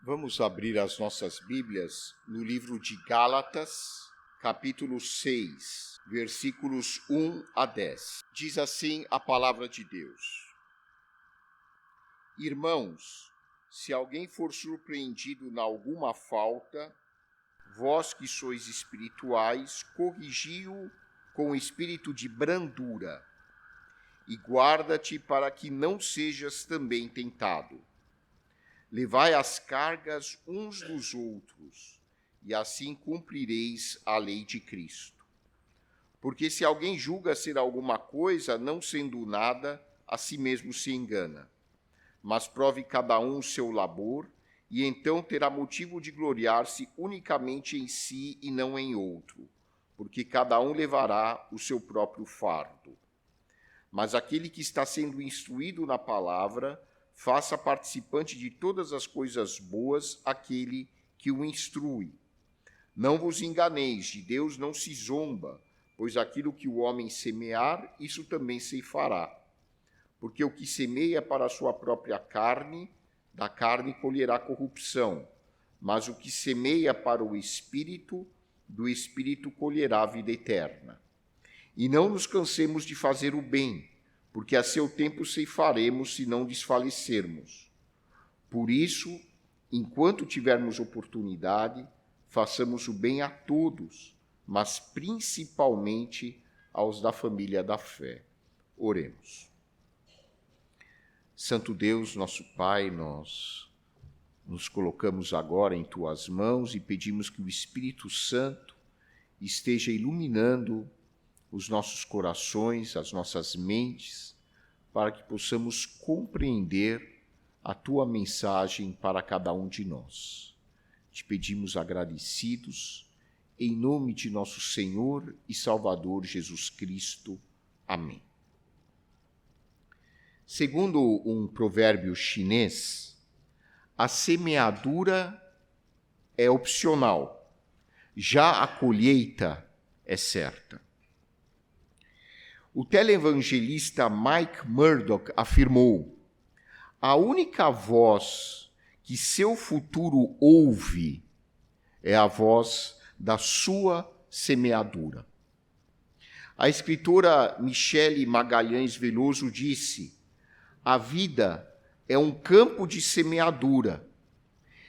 Vamos abrir as nossas Bíblias no livro de Gálatas, capítulo 6, versículos 1 a 10. Diz assim a palavra de Deus: Irmãos, se alguém for surpreendido em alguma falta, vós que sois espirituais, corrigi-o com espírito de brandura, e guarda-te para que não sejas também tentado. Levai as cargas uns dos outros, e assim cumprireis a lei de Cristo. Porque se alguém julga ser alguma coisa, não sendo nada, a si mesmo se engana. Mas prove cada um o seu labor, e então terá motivo de gloriar-se unicamente em si e não em outro, porque cada um levará o seu próprio fardo. Mas aquele que está sendo instruído na palavra, faça participante de todas as coisas boas aquele que o instrui. Não vos enganeis, de Deus não se zomba, pois aquilo que o homem semear, isso também ceifará. Porque o que semeia para a sua própria carne, da carne colherá corrupção, mas o que semeia para o Espírito, do Espírito colherá a vida eterna. E não nos cansemos de fazer o bem, porque a seu tempo ceifaremos se não desfalecermos. Por isso, enquanto tivermos oportunidade, façamos o bem a todos, mas principalmente aos da família da fé. Oremos. Santo Deus, nosso Pai, nós nos colocamos agora em Tuas mãos e pedimos que o Espírito Santo esteja iluminando os nossos corações, as nossas mentes, para que possamos compreender a Tua mensagem para cada um de nós. Te pedimos agradecidos, em nome de nosso Senhor e Salvador Jesus Cristo. Amém. Segundo um provérbio chinês, a semeadura é opcional, já a colheita é certa. O televangelista Mike Murdock afirmou: a única voz que seu futuro ouve é a voz da sua semeadura. A escritora Michele Magalhães Veloso disse: a vida é um campo de semeadura.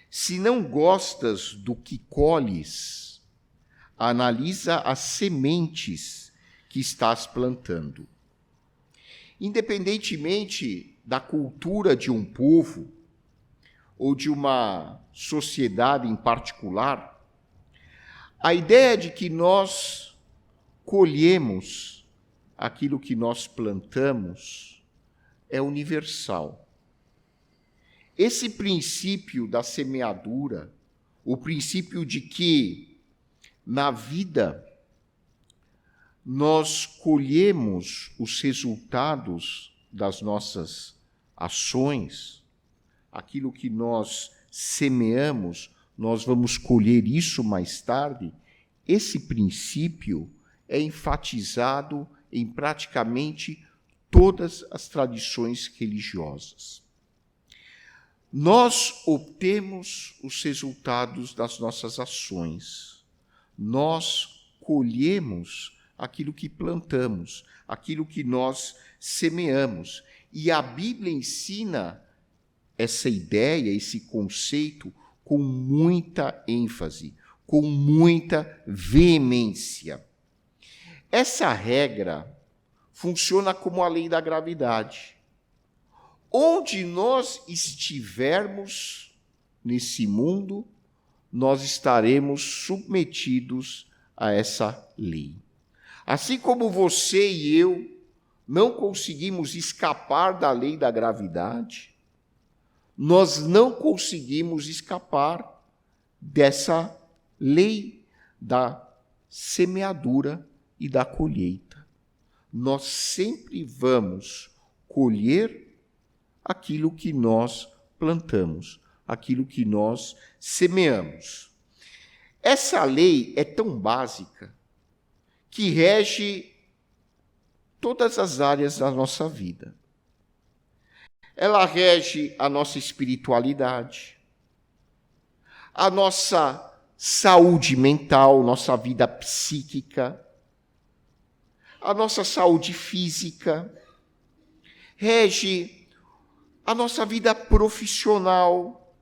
Se não gostas do que colhes, analisa as sementes que estás plantando. Independentemente da cultura de um povo ou de uma sociedade em particular, a ideia de que nós colhemos aquilo que nós plantamos é universal. Esse princípio da semeadura, o princípio de que na vida nós colhemos os resultados das nossas ações, aquilo que nós semeamos, nós vamos colher isso mais tarde. Esse princípio é enfatizado em praticamente todas as tradições religiosas. Nós obtemos os resultados das nossas ações. Nós colhemos aquilo que plantamos, aquilo que nós semeamos. E a Bíblia ensina essa ideia, esse conceito, com muita ênfase, com muita veemência. Essa regra funciona como a lei da gravidade. Onde nós estivermos nesse mundo, nós estaremos submetidos a essa lei. Assim como você e eu não conseguimos escapar da lei da gravidade, nós não conseguimos escapar dessa lei da semeadura e da colheita. Nós sempre vamos colher aquilo que nós plantamos, aquilo que nós semeamos. Essa lei é tão básica que rege todas as áreas da nossa vida. Ela rege a nossa espiritualidade, a nossa saúde mental, nossa vida psíquica, a nossa saúde física, rege a nossa vida profissional,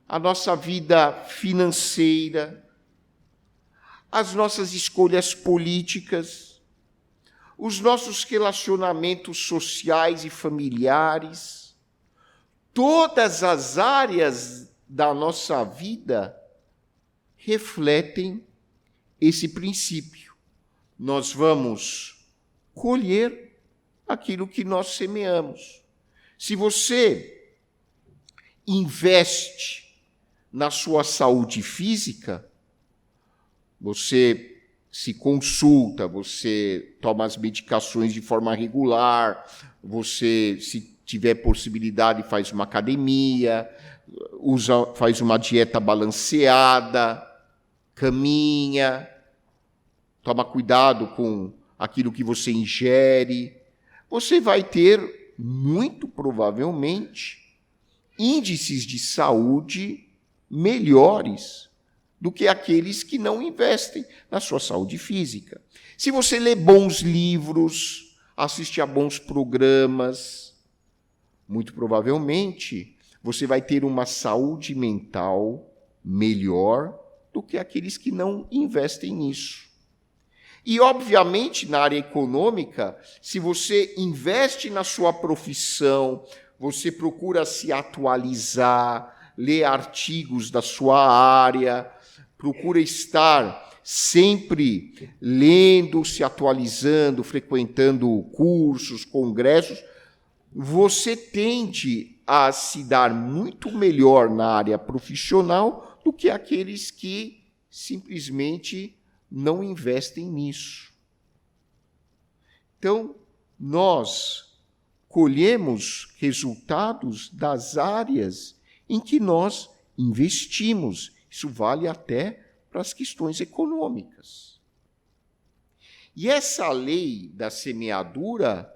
a nossa vida financeira, as nossas escolhas políticas, os nossos relacionamentos sociais e familiares, todas as áreas da nossa vida refletem esse princípio. Nós vamos colher aquilo que nós semeamos. Se você investe na sua saúde física, você se consulta, você toma as medicações de forma regular, você, se tiver possibilidade, faz uma academia, faz uma dieta balanceada, caminha, toma cuidado com aquilo que você ingere, você vai ter, muito provavelmente, índices de saúde melhores do que aqueles que não investem na sua saúde física. Se você lê bons livros, assiste a bons programas, muito provavelmente você vai ter uma saúde mental melhor do que aqueles que não investem nisso. E, obviamente, na área econômica, se você investe na sua profissão, você procura se atualizar, ler artigos da sua área, procura estar sempre lendo, se atualizando, frequentando cursos, congressos, você tende a se dar muito melhor na área profissional do que aqueles que simplesmente não investem nisso. Então, nós colhemos resultados das áreas em que nós investimos. Isso vale até para as questões econômicas. E essa lei da semeadura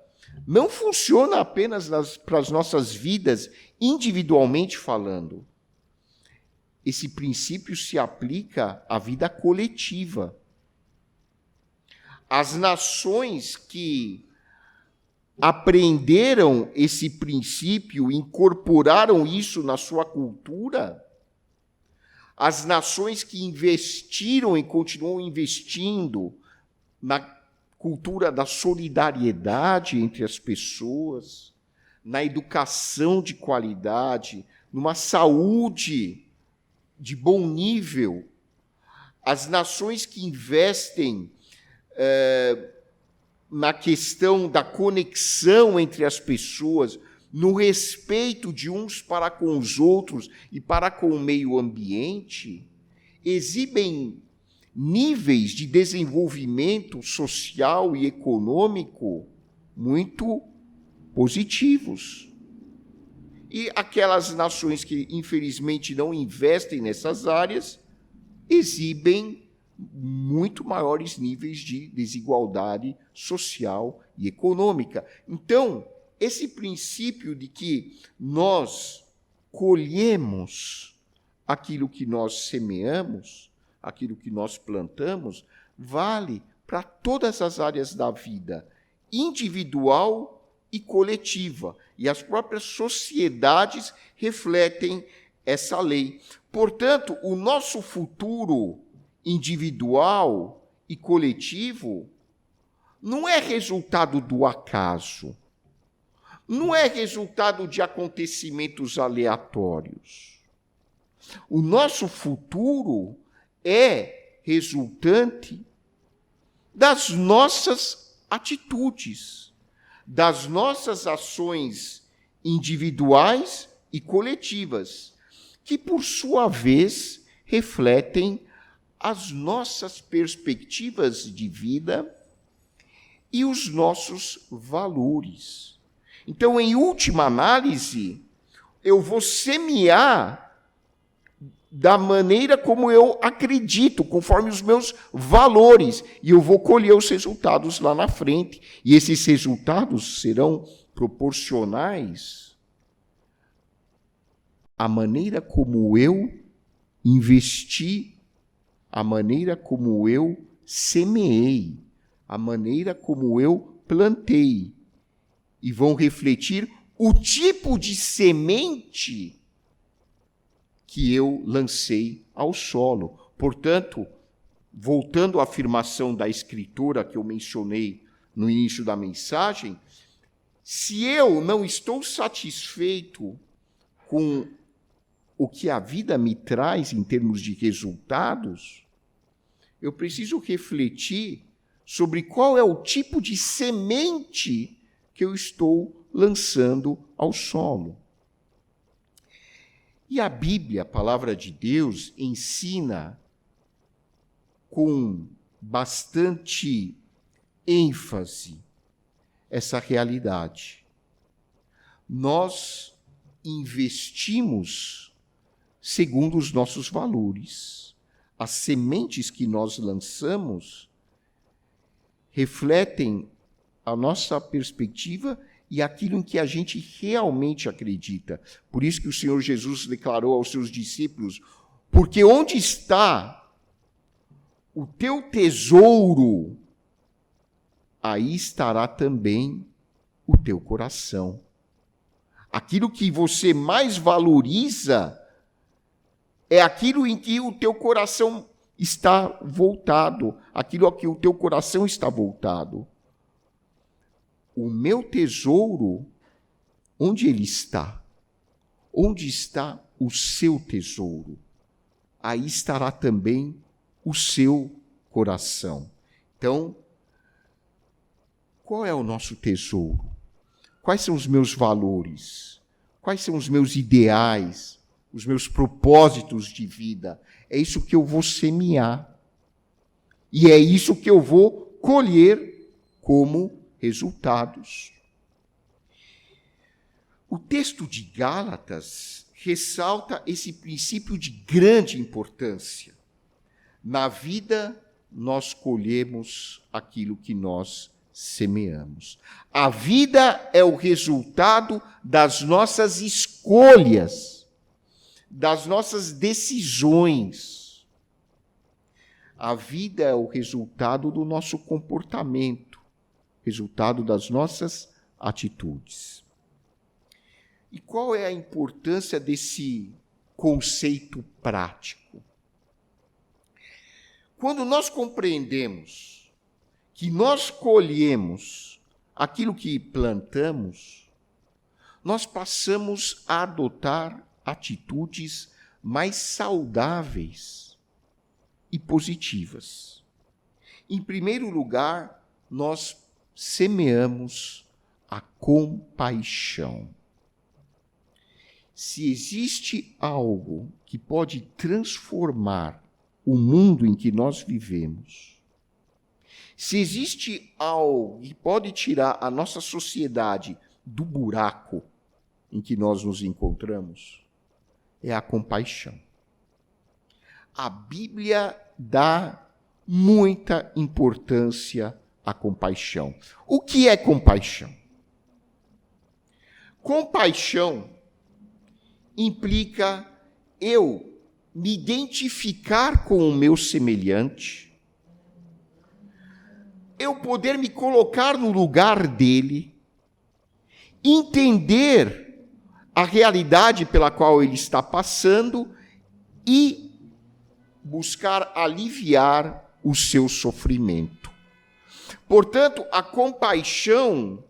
não funciona apenas para as nossas vidas, individualmente falando. Esse princípio se aplica à vida coletiva. As nações que aprenderam esse princípio, incorporaram isso na sua cultura, as nações que investiram e continuam investindo na cultura da solidariedade entre as pessoas, na educação de qualidade, numa saúde de bom nível, as nações que investem na questão da conexão entre as pessoas, no respeito de uns para com os outros e para com o meio ambiente, exibem níveis de desenvolvimento social e econômico muito positivos. E aquelas nações que, infelizmente, não investem nessas áreas, exibem muito maiores níveis de desigualdade social e econômica. Então, esse princípio de que nós colhemos aquilo que nós semeamos, aquilo que nós plantamos, vale para todas as áreas da vida, individual e coletiva. E as próprias sociedades refletem essa lei. Portanto, o nosso futuro individual e coletivo não é resultado do acaso, não é resultado de acontecimentos aleatórios. O nosso futuro é resultante das nossas atitudes, das nossas ações individuais e coletivas, que, por sua vez, refletem as nossas perspectivas de vida e os nossos valores. Então, em última análise, eu vou semear da maneira como eu acredito, conforme os meus valores, e eu vou colher os resultados lá na frente. E esses resultados serão proporcionais à maneira como eu investi a maneira como eu semeei, a maneira como eu plantei, e vão refletir o tipo de semente que eu lancei ao solo. Portanto, voltando à afirmação da Escritura que eu mencionei no início da mensagem, se eu não estou satisfeito com o que a vida me traz em termos de resultados, eu preciso refletir sobre qual é o tipo de semente que eu estou lançando ao solo. E a Bíblia, a palavra de Deus, ensina com bastante ênfase essa realidade. Nós investimos segundo os nossos valores. As sementes que nós lançamos refletem a nossa perspectiva e aquilo em que a gente realmente acredita. Por isso que o Senhor Jesus declarou aos seus discípulos: porque onde está o teu tesouro, aí estará também o teu coração. Aquilo que você mais valoriza é aquilo em que o teu coração está voltado, aquilo a que o teu coração está voltado. O meu tesouro, onde ele está? Onde está o seu tesouro? Aí estará também o seu coração. Então, qual é o nosso tesouro? Quais são os meus valores? Quais são os meus ideais? Os meus propósitos de vida? É isso que eu vou semear. E é isso que eu vou colher como resultados. O texto de Gálatas ressalta esse princípio de grande importância. Na vida, nós colhemos aquilo que nós semeamos. A vida é o resultado das nossas escolhas, das nossas decisões. A vida é o resultado do nosso comportamento, resultado das nossas atitudes. E qual é a importância desse conceito prático? Quando nós compreendemos que nós colhemos aquilo que plantamos, nós passamos a adotar atitudes mais saudáveis e positivas. Em primeiro lugar, nós semeamos a compaixão. Se existe algo que pode transformar o mundo em que nós vivemos, se existe algo que pode tirar a nossa sociedade do buraco em que nós nos encontramos, é a compaixão. A Bíblia dá muita importância à compaixão. O que é compaixão? Compaixão implica eu me identificar com o meu semelhante, eu poder me colocar no lugar dele, entender a realidade pela qual ele está passando e buscar aliviar o seu sofrimento. Portanto, a compaixão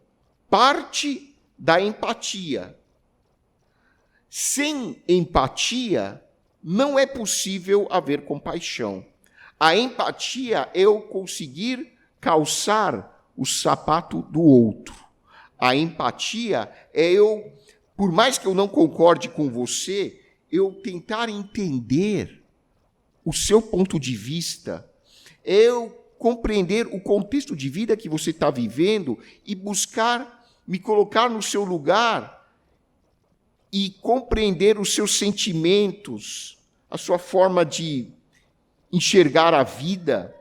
parte da empatia. Sem empatia, não é possível haver compaixão. A empatia é eu conseguir calçar o sapato do outro. A empatia é eu, por mais que eu não concorde com você, eu tentar entender o seu ponto de vista, é eu compreender o contexto de vida que você está vivendo e buscar me colocar no seu lugar e compreender os seus sentimentos, a sua forma de enxergar a vida.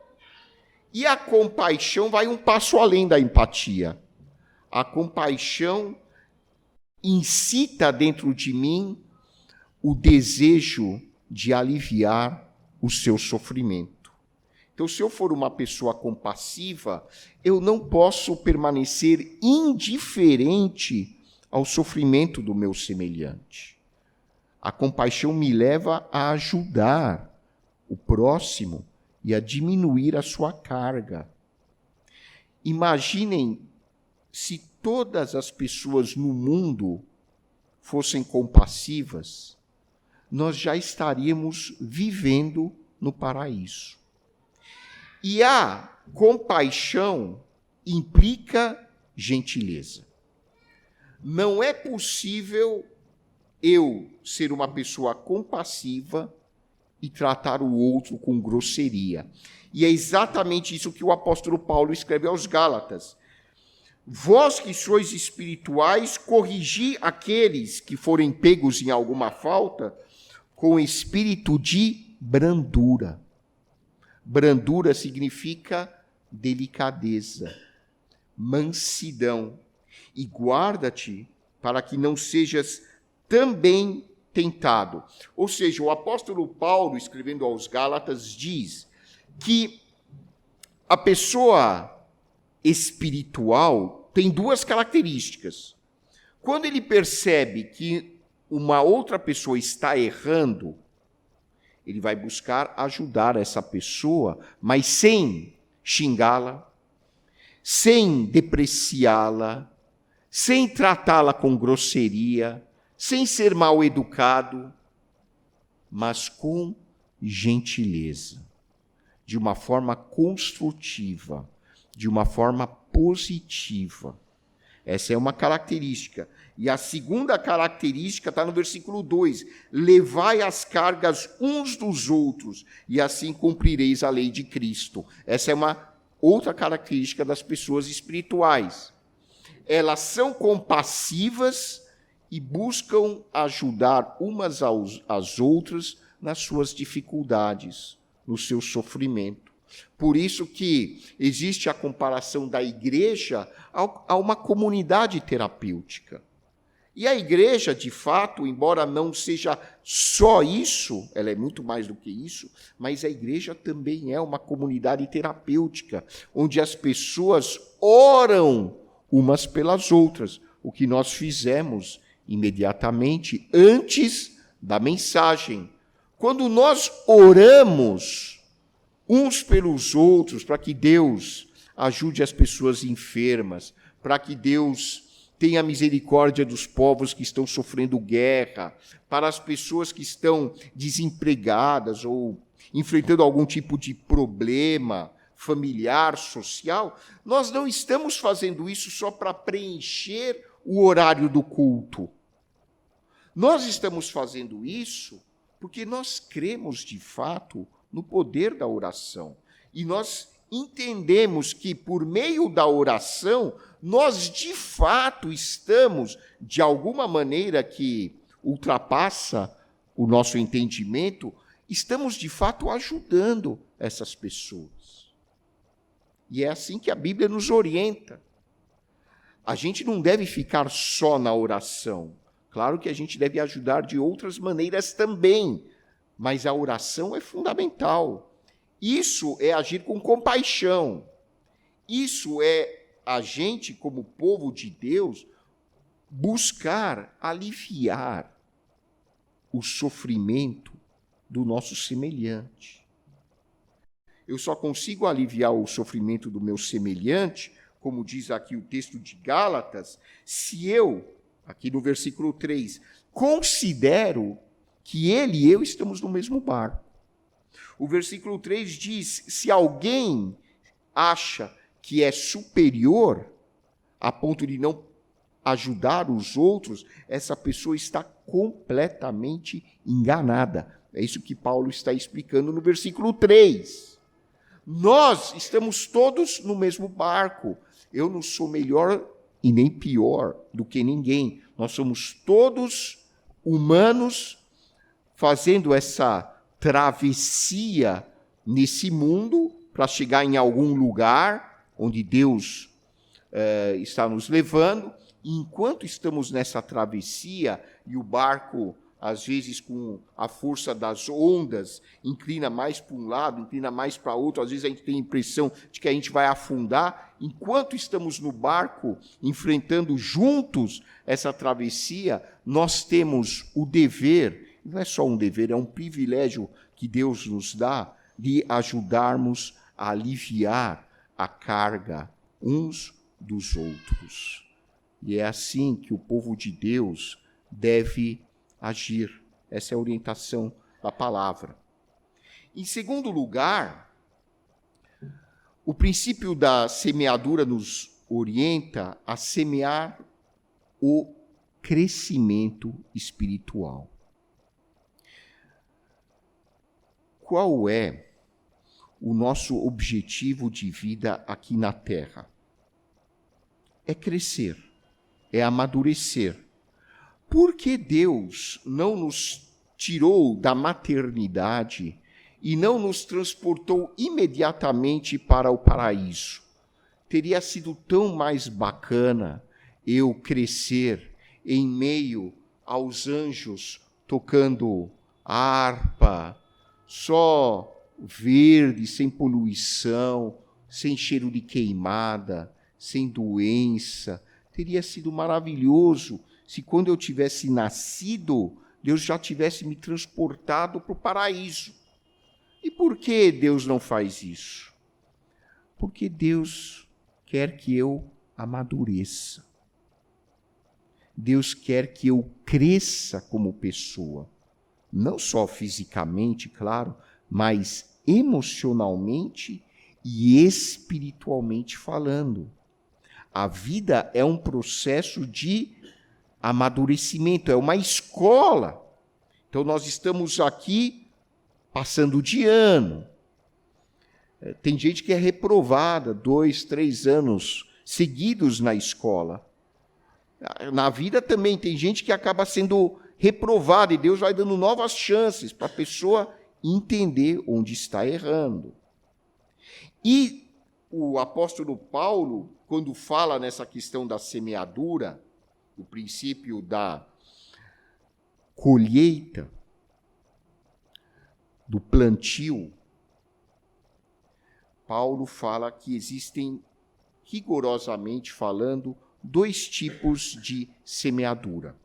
E a compaixão vai um passo além da empatia. A compaixão incita dentro de mim o desejo de aliviar o seu sofrimento. Então, se eu for uma pessoa compassiva, eu não posso permanecer indiferente ao sofrimento do meu semelhante. A compaixão me leva a ajudar o próximo e a diminuir a sua carga. Imaginem se todas as pessoas no mundo fossem compassivas, nós já estaríamos vivendo no paraíso. E a compaixão implica gentileza. Não é possível eu ser uma pessoa compassiva e tratar o outro com grosseria. E é exatamente isso que o apóstolo Paulo escreve aos Gálatas. Vós que sois espirituais, corrigi aqueles que forem pegos em alguma falta com espírito de brandura. Brandura significa delicadeza, mansidão. E guarda-te para que não sejas também tentado. Ou seja, o apóstolo Paulo, escrevendo aos Gálatas, diz que a pessoa espiritual tem duas características. Quando ele percebe que uma outra pessoa está errando, ele vai buscar ajudar essa pessoa, mas sem xingá-la, sem depreciá-la, sem tratá-la com grosseria, sem ser mal educado, mas com gentileza, de uma forma construtiva, de uma forma positiva. Essa é uma característica. E a segunda característica está no versículo 2. Levai as cargas uns dos outros, e assim cumprireis a lei de Cristo. Essa é uma outra característica das pessoas espirituais. Elas são compassivas e buscam ajudar umas às outras nas suas dificuldades, no seu sofrimento. Por isso que existe a comparação da igreja a uma comunidade terapêutica. E a igreja, de fato, embora não seja só isso, ela é muito mais do que isso, mas a igreja também é uma comunidade terapêutica, onde as pessoas oram umas pelas outras, o que nós fizemos imediatamente antes da mensagem. Quando nós oramos uns pelos outros, para que Deus ajude as pessoas enfermas, para que Deus tenha misericórdia dos povos que estão sofrendo guerra, para as pessoas que estão desempregadas ou enfrentando algum tipo de problema familiar, social, nós não estamos fazendo isso só para preencher o horário do culto. Nós estamos fazendo isso porque nós cremos, de fato, no poder da oração. E nós entendemos que, por meio da oração, nós, de fato, estamos, de alguma maneira que ultrapassa o nosso entendimento, estamos, de fato, ajudando essas pessoas. E é assim que a Bíblia nos orienta. A gente não deve ficar só na oração. Claro que a gente deve ajudar de outras maneiras também, mas a oração é fundamental. Isso é agir com compaixão. Isso é a gente, como povo de Deus, buscar aliviar o sofrimento do nosso semelhante. Eu só consigo aliviar o sofrimento do meu semelhante, como diz aqui o texto de Gálatas, se eu, aqui no versículo 3, considero que ele e eu estamos no mesmo barco. O versículo 3 diz, se alguém acha que é superior a ponto de não ajudar os outros, essa pessoa está completamente enganada. É isso que Paulo está explicando no versículo 3. Nós estamos todos no mesmo barco. Eu não sou melhor e nem pior do que ninguém. Nós somos todos humanos fazendo essa travessia nesse mundo para chegar em algum lugar onde Deus está nos levando. E enquanto estamos nessa travessia e o barco às vezes com a força das ondas, inclina mais para um lado, inclina mais para outro, às vezes a gente tem a impressão de que a gente vai afundar. Enquanto estamos no barco, enfrentando juntos essa travessia, nós temos o dever, não é só um dever, é um privilégio que Deus nos dá, de ajudarmos a aliviar a carga uns dos outros. E é assim que o povo de Deus deve agir. Essa é a orientação da palavra. Em segundo lugar, o princípio da semeadura nos orienta a semear o crescimento espiritual. Qual é o nosso objetivo de vida aqui na Terra? É crescer, é amadurecer. Por que Deus não nos tirou da maternidade e não nos transportou imediatamente para o paraíso? Teria sido tão mais bacana eu crescer em meio aos anjos tocando harpa, só verde, sem poluição, sem cheiro de queimada, sem doença. Teria sido maravilhoso se quando eu tivesse nascido, Deus já tivesse me transportado para o paraíso. E por que Deus não faz isso? Porque Deus quer que eu amadureça. Deus quer que eu cresça como pessoa. Não só fisicamente, claro, mas emocionalmente e espiritualmente falando. A vida é um processo de amadurecimento, é uma escola. Então, nós estamos aqui passando de ano. Tem gente que é reprovada 2, 3 anos seguidos na escola. Na vida também tem gente que acaba sendo reprovada e Deus vai dando novas chances para a pessoa entender onde está errando. E o apóstolo Paulo, quando fala nessa questão da semeadura, o princípio da colheita, do plantio, Paulo fala que existem, rigorosamente falando, 2 tipos de semeadura.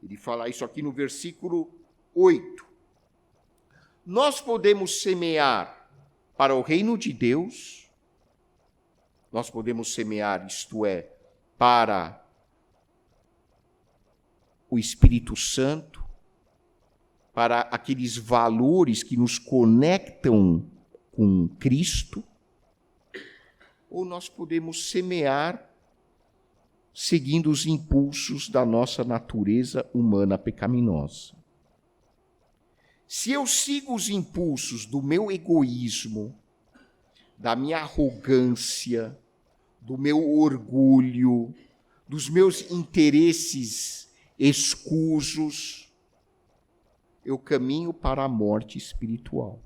Ele fala isso aqui no versículo 8. Nós podemos semear para o reino de Deus, nós podemos semear, isto é, para o Espírito Santo, para aqueles valores que nos conectam com Cristo, ou nós podemos semear seguindo os impulsos da nossa natureza humana pecaminosa. Se eu sigo os impulsos do meu egoísmo, da minha arrogância, do meu orgulho, dos meus interesses escusos, eu caminho para a morte espiritual.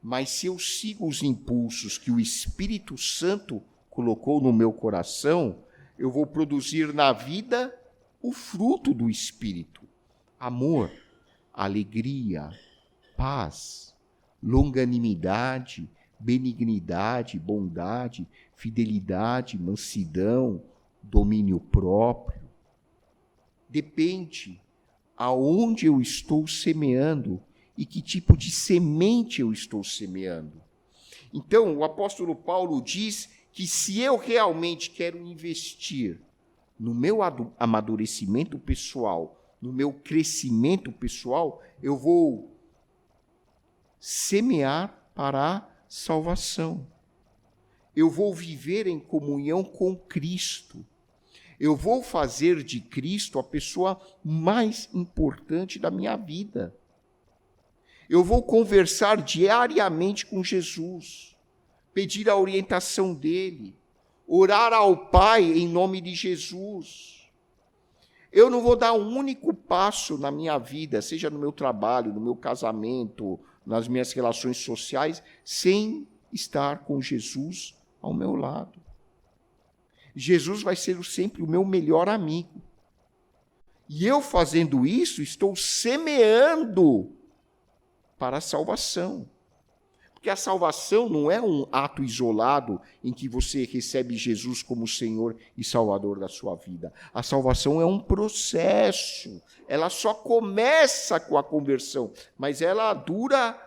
Mas se eu sigo os impulsos que o Espírito Santo colocou no meu coração, eu vou produzir na vida o fruto do Espírito: amor, alegria, paz, longanimidade, benignidade, bondade, fidelidade, mansidão, domínio próprio. Depende aonde eu estou semeando e que tipo de semente eu estou semeando. Então, o apóstolo Paulo diz que se eu realmente quero investir no meu amadurecimento pessoal, no meu crescimento pessoal, eu vou semear para a salvação. Eu vou viver em comunhão com Cristo. Eu vou fazer de Cristo a pessoa mais importante da minha vida. Eu vou conversar diariamente com Jesus, pedir a orientação dele, orar ao Pai em nome de Jesus. Eu não vou dar um único passo na minha vida, seja no meu trabalho, no meu casamento, nas minhas relações sociais, sem estar com Jesus ao meu lado. Jesus vai ser sempre o meu melhor amigo. E eu fazendo isso, estou semeando para a salvação. Porque a salvação não é um ato isolado em que você recebe Jesus como Senhor e Salvador da sua vida. A salvação é um processo. Ela só começa com a conversão, mas ela dura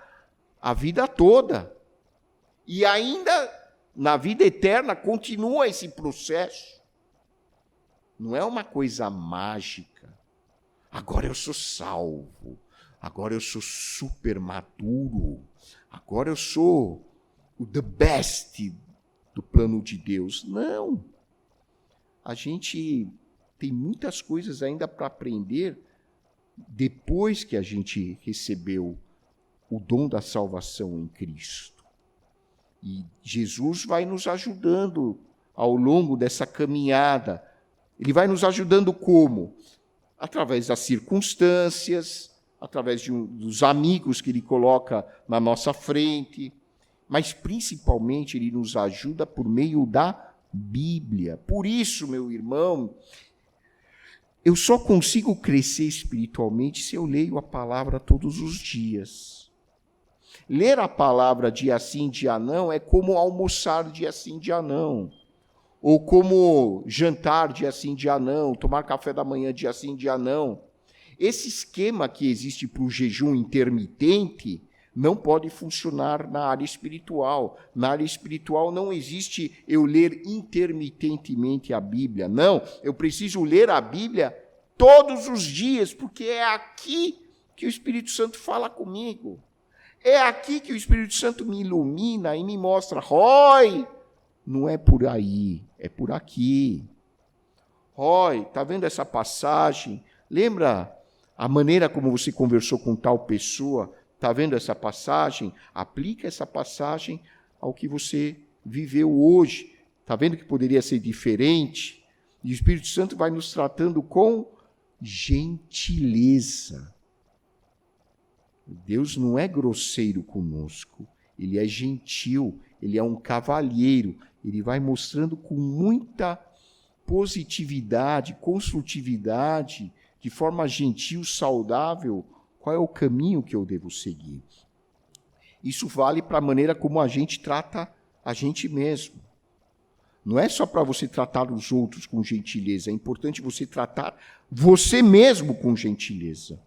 a vida toda. E ainda na vida eterna continua esse processo. Não é uma coisa mágica. Agora eu sou salvo. Agora eu sou super maduro. Agora eu sou o the best do plano de Deus. Não. A gente tem muitas coisas ainda para aprender depois que a gente recebeu o dom da salvação em Cristo. E Jesus vai nos ajudando ao longo dessa caminhada. Ele vai nos ajudando como? Através das circunstâncias, através dos amigos que ele coloca na nossa frente, mas principalmente ele nos ajuda por meio da Bíblia. Por isso, meu irmão, eu só consigo crescer espiritualmente se eu leio a palavra todos os dias. Ler a palavra dia sim, dia não, é como almoçar dia sim, dia não. Ou como jantar dia sim, dia não, tomar café da manhã dia sim, dia não. Esse esquema que existe para o jejum intermitente não pode funcionar na área espiritual. Na área espiritual não existe eu ler intermitentemente a Bíblia. Não, eu preciso ler a Bíblia todos os dias, porque é aqui que o Espírito Santo fala comigo. É aqui que o Espírito Santo me ilumina e me mostra, Roy, não é por aí, é por aqui. Roy, está vendo essa passagem? Lembra a maneira como você conversou com tal pessoa? Está vendo essa passagem? Aplica essa passagem ao que você viveu hoje. Está vendo que poderia ser diferente? E o Espírito Santo vai nos tratando com gentileza. Deus não é grosseiro conosco. Ele é gentil, ele é um cavalheiro. Ele vai mostrando com muita positividade, construtividade, de forma gentil, saudável, qual é o caminho que eu devo seguir. Isso vale para a maneira como a gente trata a gente mesmo. Não é só para você tratar os outros com gentileza, é importante você tratar você mesmo com gentileza.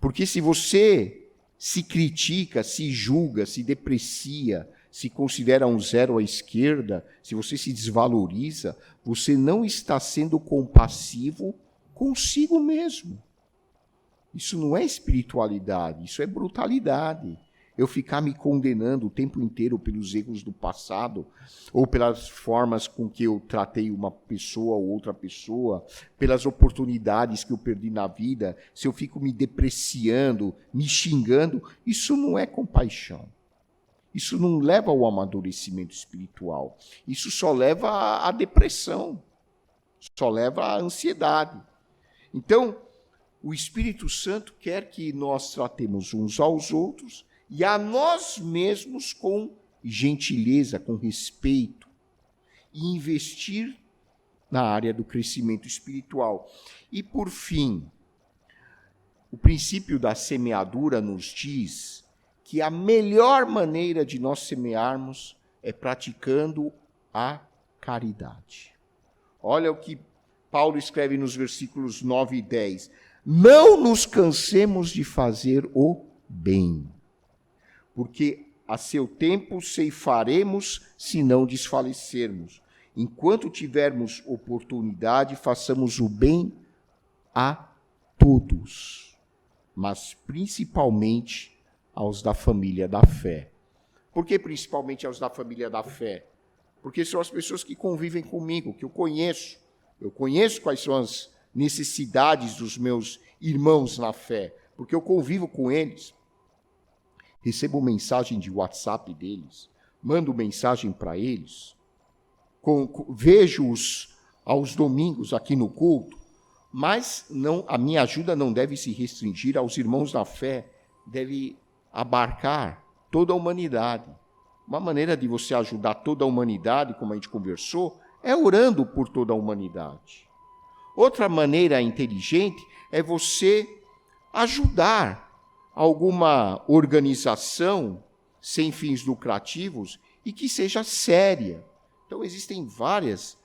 Porque se você se critica, se julga, se deprecia, se considera um zero à esquerda, se você se desvaloriza, você não está sendo compassivo consigo mesmo. Isso não é espiritualidade, isso é brutalidade. Eu ficar me condenando o tempo inteiro pelos erros do passado, ou pelas formas com que eu tratei uma pessoa ou outra pessoa, pelas oportunidades que eu perdi na vida, se eu fico me depreciando, me xingando, isso não é compaixão. Isso não leva ao amadurecimento espiritual. Isso só leva à depressão, só leva à ansiedade. Então, o Espírito Santo quer que nós tratemos uns aos outros e a nós mesmos com gentileza, com respeito, e investir na área do crescimento espiritual. E, por fim, o princípio da semeadura nos diz que a melhor maneira de nós semearmos é praticando a caridade. Olha o que Paulo escreve nos versículos 9 e 10. Não nos cansemos de fazer o bem, porque a seu tempo ceifaremos se não desfalecermos. Enquanto tivermos oportunidade, façamos o bem a todos, mas principalmente aos da família da fé. Por que principalmente aos da família da fé? Porque são as pessoas que convivem comigo, que eu conheço. Eu conheço quais são as necessidades dos meus irmãos na fé, porque eu convivo com eles. Recebo mensagem de WhatsApp deles, mando mensagem para eles, vejo-os aos domingos aqui no culto, mas não, a minha ajuda não deve se restringir aos irmãos da fé, deve abarcar toda a humanidade. Uma maneira de você ajudar toda a humanidade, como a gente conversou, é orando por toda a humanidade. Outra maneira inteligente é você ajudar alguma organização sem fins lucrativos e que seja séria. Então, existem várias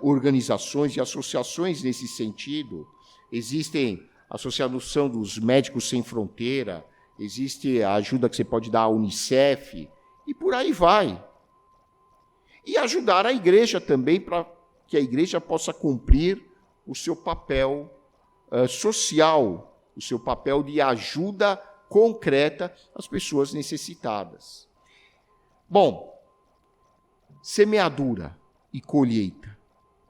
organizações e associações nesse sentido. Existem a Associação dos Médicos Sem Fronteira, existe a ajuda que você pode dar à Unicef, e por aí vai. E ajudar a igreja também, para que a igreja possa cumprir o seu papel social, o seu papel de ajuda concreta às pessoas necessitadas. Bom, semeadura e colheita,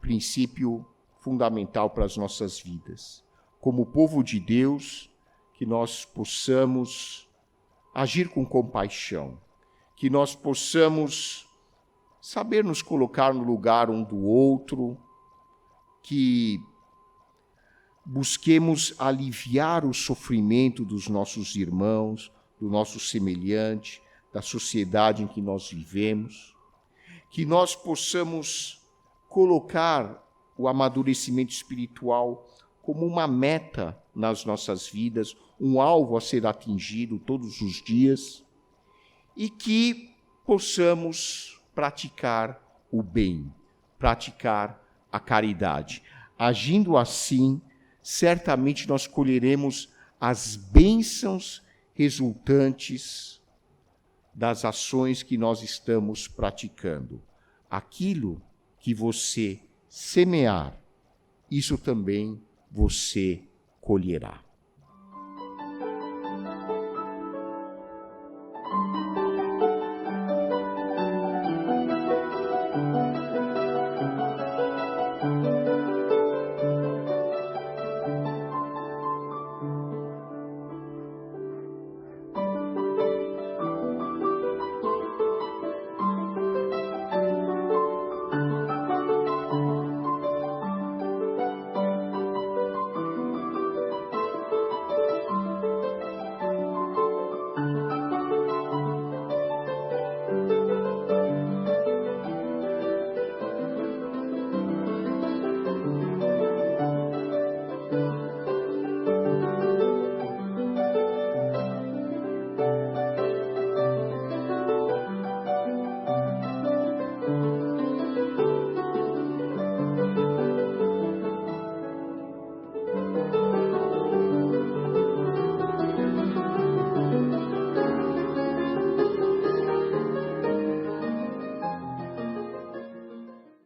princípio fundamental para as nossas vidas. Como povo de Deus, que nós possamos agir com compaixão, que nós possamos saber nos colocar no lugar um do outro, que busquemos aliviar o sofrimento dos nossos irmãos, do nosso semelhante, da sociedade em que nós vivemos, que nós possamos colocar o amadurecimento espiritual como uma meta nas nossas vidas, um alvo a ser atingido todos os dias, e que possamos praticar o bem, praticar a caridade. Agindo assim, certamente nós colheremos as bênçãos resultantes das ações que nós estamos praticando. Aquilo que você semear, isso também você colherá.